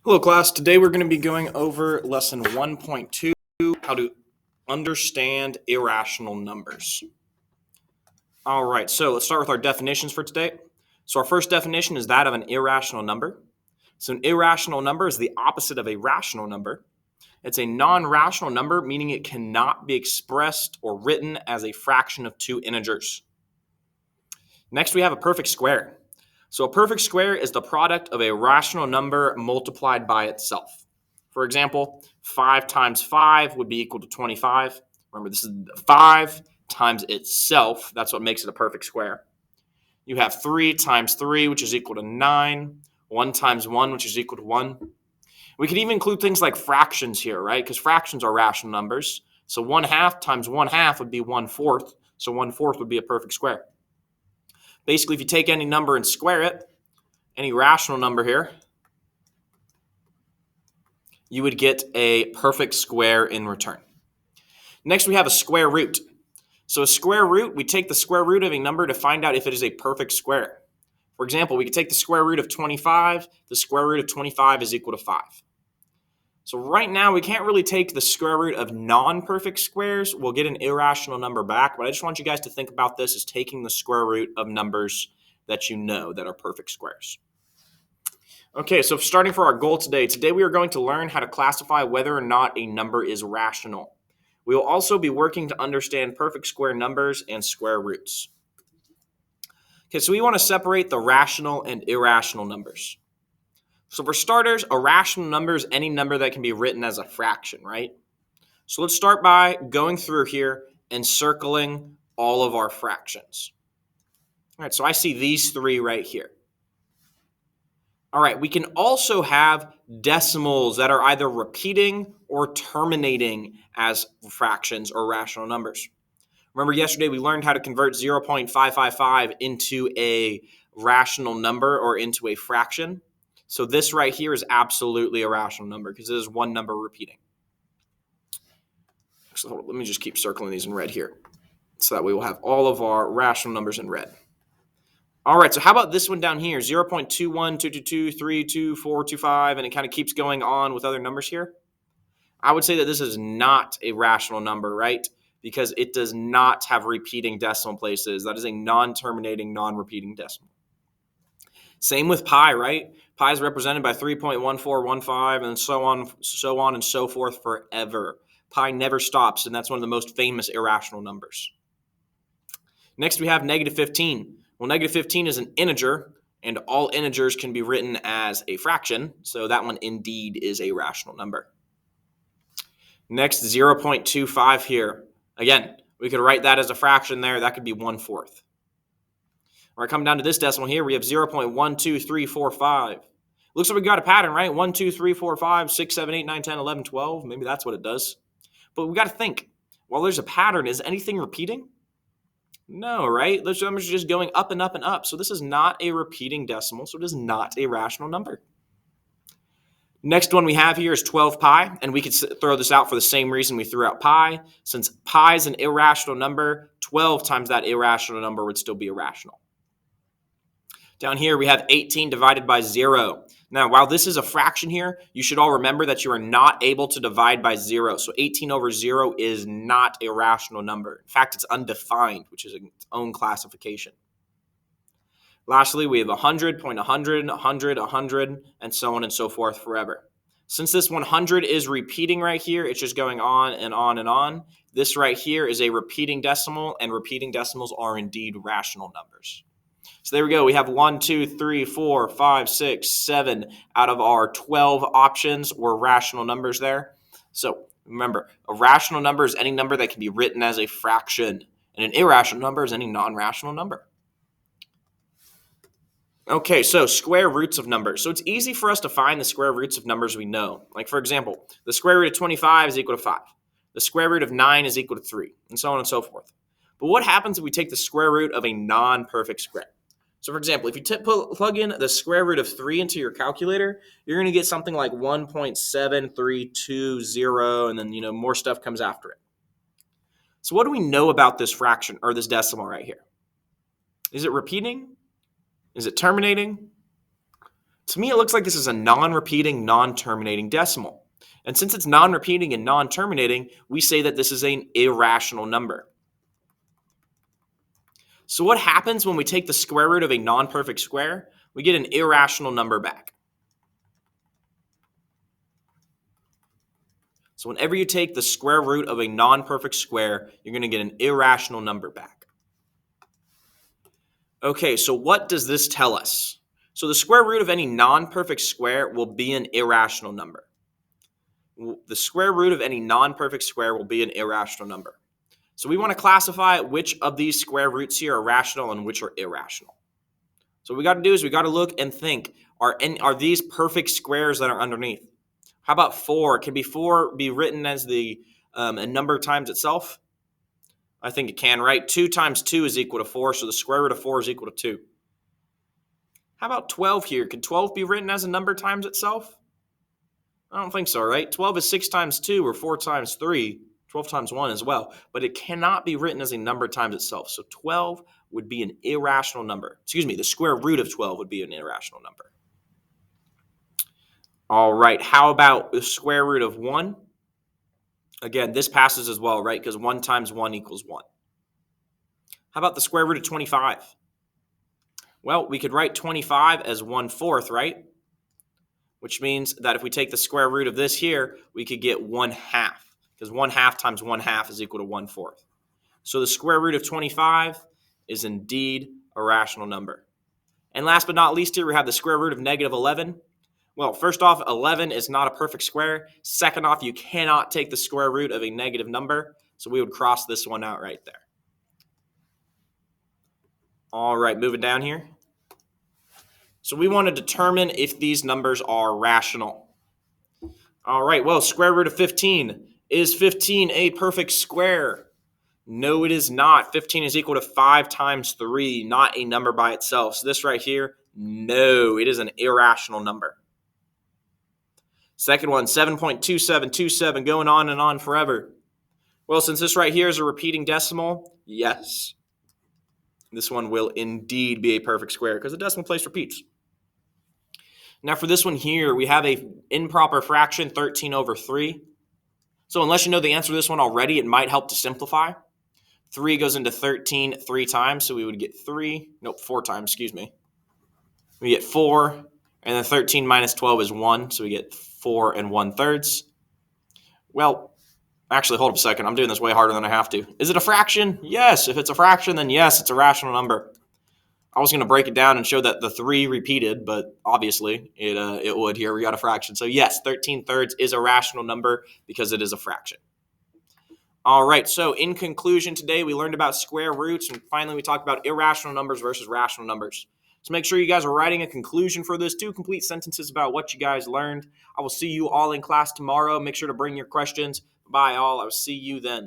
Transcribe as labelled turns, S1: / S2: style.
S1: Hello, class. Today we're going to be going over lesson 1.2, how to understand irrational numbers. All right, so let's start with our definitions for today. So our first definition is that of an irrational number. So an irrational number is the opposite of a rational number. It's a non-rational number, meaning it cannot be expressed or written as a fraction of two integers. Next, we have a perfect square. So a perfect square is the product of a rational number multiplied by itself. For example, 5 times 5 would be equal to 25. Remember, this is 5 times itself. That's what makes it a perfect square. You have 3 times 3, which is equal to 9. 1 times 1, which is equal to 1. We could even include things like fractions here, right? Because fractions are rational numbers. So 1/2 times 1/2 would be 1/4. So 1/4 would be a perfect square. Basically, if you take any number and square it, any rational number here, you would get a perfect square in return. Next, we have a square root. So a square root, we take the square root of a number to find out if it is a perfect square. For example, we could take the square root of 25. The square root of 25 is equal to 5. So right now, we can't really take the square root of non-perfect squares. We'll get an irrational number back, but I just want you guys to think about this as taking the square root of numbers that you know that are perfect squares. Okay, so starting for our goal today we are going to learn how to classify whether or not a number is rational. We will also be working to understand perfect square numbers and square roots. Okay, so we want to separate the rational and irrational numbers. So for starters, a rational number is any number that can be written as a fraction, right? So let's start by going through here and circling all of our fractions. All right, so I see these three right here. All right, we can also have decimals that are either repeating or terminating as fractions or rational numbers. Remember yesterday we learned how to convert 0.555 into a rational number or into a fraction. So this right here is absolutely a rational number because it is one number repeating. So let me just keep circling these in red here so that we will have all of our rational numbers in red. All right, so how about this one down here, 0.21, 222, 32, 425, and it kind of keeps going on with other numbers here? I would say that this is not a rational number, right? Because it does not have repeating decimal places. That is a non-terminating, non-repeating decimal. Same with pi, right? Pi is represented by 3.1415 and so on and so forth forever. Pi never stops, and that's one of the most famous irrational numbers. Next, we have negative 15. Well, negative 15 is an integer, and all integers can be written as a fraction, so that one indeed is a rational number. Next, 0.25 here. Again, we could write that as a fraction there. That could be 1/4. All right, coming down to this decimal here, we have 0.12345. Looks like we got a pattern, right? 1, 2, 3, 4, 5, 6, 7, 8, 9, 10, 11, 12. Maybe that's what it does. But we got to think, while there's a pattern, is anything repeating? No, right? Those numbers are just going up and up and up. So this is not a repeating decimal, so it is not a rational number. Next one we have here is 12 pi, and we could throw this out for the same reason we threw out pi. Since pi is an irrational number, 12 times that irrational number would still be irrational. Down here we have 18 divided by 0. Now, while this is a fraction here, you should all remember that you are not able to divide by 0. So 18 over 0 is not a rational number. In fact, it's undefined, which is its own classification. Lastly, we have 100, 100, 100, 100, and so on and so forth forever. Since this 100 is repeating right here, it's just going on and on and on. This right here is a repeating decimal, and repeating decimals are indeed rational numbers. So there we go. We have 1, 2, 3, 4, 5, 6, 7 out of our 12 options were rational numbers there. So remember, a rational number is any number that can be written as a fraction, and an irrational number is any non-rational number. Okay, so square roots of numbers. So it's easy for us to find the square roots of numbers we know. Like, for example, the square root of 25 is equal to 5. The square root of 9 is equal to 3, and so on and so forth. But what happens if we take the square root of a non-perfect square? So, for example, if you plug in the square root of 3 into your calculator, you're going to get something like 1.7320, and then, more stuff comes after it. So what do we know about this fraction, or this decimal right here? Is it repeating? Is it terminating? To me, it looks like this is a non-repeating, non-terminating decimal. And since it's non-repeating and non-terminating, we say that this is an irrational number. So what happens when we take the square root of a non-perfect square? We get an irrational number back. So whenever you take the square root of a non-perfect square, you're going to get an irrational number back. Okay, so what does this tell us? So the square root of any non-perfect square will be an irrational number. The square root of any non-perfect square will be an irrational number. So we want to classify which of these square roots here are rational and which are irrational. So what we got to do is we got to look and think, are these perfect squares that are underneath? How about 4? Can 4 be written as a number times itself? I think it can, right? 2 times 2 is equal to 4, so the square root of 4 is equal to 2. How about 12 here? Can 12 be written as a number times itself? I don't think so, right? 12 is 6 times 2 or 4 times 3. 12 times 1 as well. But it cannot be written as a number times itself. So 12 would be an irrational number. Excuse me, the square root of 12 would be an irrational number. All right, how about the square root of 1? Again, this passes as well, right? Because 1 times 1 equals 1. How about the square root of 25? Well, we could write 25 as 1/4, right? Which means that if we take the square root of this here, we could get 1/2. Because 1/2 times 1/2 is equal to 1/4. So the square root of 25 is indeed a rational number. And last but not least here, we have the square root of negative 11. Well, first off, 11 is not a perfect square. Second off, you cannot take the square root of a negative number. So we would cross this one out right there. All right, moving down here. So we want to determine if these numbers are rational. All right, well, square root of 15. Is 15 a perfect square? No, it is not. 15 is equal to 5 times 3, not a number by itself. So this right here, no, it is an irrational number. Second one, 7.2727, going on and on forever. Well, since this right here is a repeating decimal, yes, this one will indeed be a perfect square because the decimal place repeats. Now for this one here, we have a improper fraction, 13 over 3. So unless you know the answer to this one already, it might help to simplify. 3 goes into 13 3 times, so we would get 4 times, excuse me. We get 4, and then 13 minus 12 is 1, so we get 4 1/3. Well, actually, hold up a second. I'm doing this way harder than I have to. Is it a fraction? Yes. If it's a fraction, then yes, it's a rational number. I was going to break it down and show that the 3 repeated, but obviously it would here. We got a fraction. So yes, 13/3 is a rational number because it is a fraction. All right, so in conclusion today, we learned about square roots, and finally we talked about irrational numbers versus rational numbers. So make sure you guys are writing a conclusion for this, 2 complete sentences about what you guys learned. I will see you all in class tomorrow. Make sure to bring your questions. Bye, all. I will see you then.